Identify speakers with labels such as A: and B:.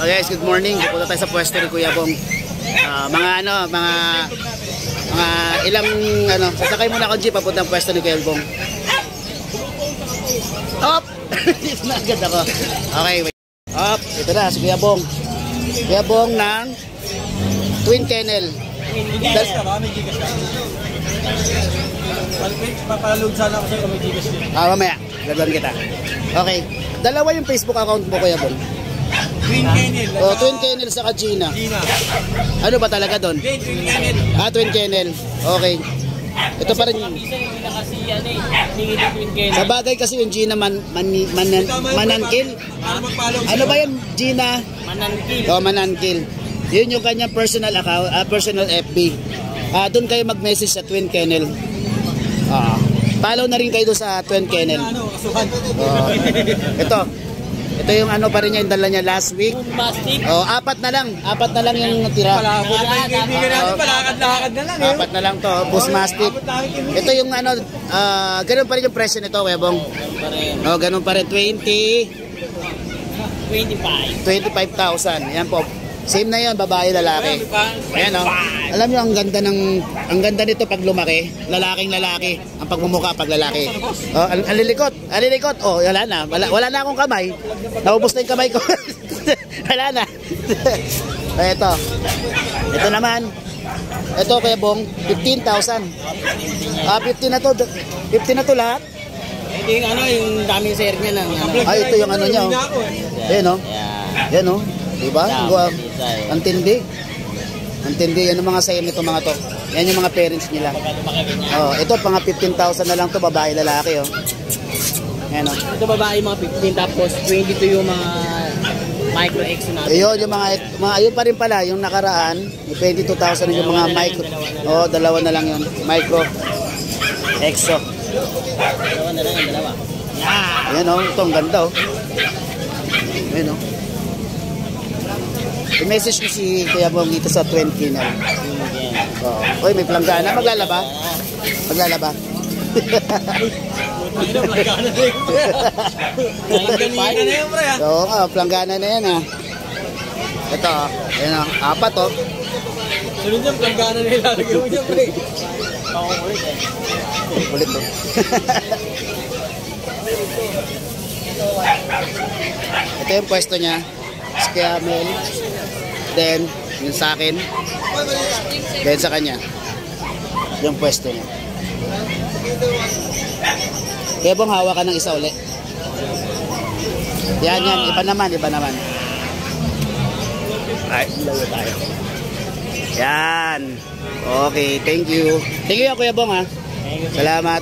A: guys, good morning. Pupunta tayo sa pwesto ni Kuya Bong. Mga ilang sasakay muna ako jeep papunta ang pwesto ni Kuya Bong. Op! Ito na agad ako. Okay, wait. Op! Ito na si Kuya Bong. Kuya Bong ng Twin Kennel.
B: Gigas ka ba? May gigas ka? Papaload sana ako sa'yo kung may gigas ka.
A: Mamaya. Gagawin kita. Okay. Dalawa yung Facebook account mo, Kuya Bong.
B: Twin Kennel.
A: Twin Kennel sa Gina. Ano ba talaga doon?
B: Twin Kennel.
A: Twin Kennel. Okay. Ito pa rin. Sa bagay kasi yung Gina Manankil. Ano ba yan? Gina Manankil. Manankil. Yun yung kanyang personal account, personal FB. Doon kayo mag-message sa Twin Kennel. Follow na rin kayo doon sa Twin Kennel. Ito yung ano pa rin niya, yung dala niya last week. Apat na lang yung tira.
B: Palakad na lang.
A: Apat na lang to, Bus Mastiff. Ito yung ano, ganun pa rin yung presyo nito, Kuya Bong. Ganun pa rin, 25,000. Yan po. Same na yun, babae, lalaki. Ayan Alam nyo, ang ganda nito pag lumaki. Lalaking lalaki. Ang pagmumukha pag lalaki. Alilikot. Wala na. Wala na akong kamay. Naubos na yung kamay ko. Wala na. Ito naman. Ito, Kuya Bong, 15,000. 15 na to lahat.
C: Yung daming share niya lang.
A: Ito yung ano niya. Yan diba? Antindi. Yan yung mga sayo nito mga to. Yan yung mga parents nila. Ito pang 15,000 na lang to, babae lalaki Yan
C: Ito babae mga 15 tapos 22 yung mga micro X natin.
A: Ayun yung mga ayun pa rin pala yung nakaraan, 22,000 yung mga micro. Dalawa na lang yun. Micro EXO.
C: Dalawa na lang yung dalawa.
A: Yan ito ang ganda Yan I-message ko si Kuya Bong dito sa Twin Kennel. May planggana. Maglalaba? Planggana na yan Ito Ayan apat
B: Sunod yung planggana na ilalagay mo dyan, pre.
A: Ulit Ito yung pwesto niya. Scamel. Then, yung sa akin. Then sa kanya. Yung pwesto niya. Kaya bang hawa ka ng isa ulit? Yan. Iba naman. Ay, layo tayo. Yan. Okay, thank you. Thank you Kuya Bong Salamat.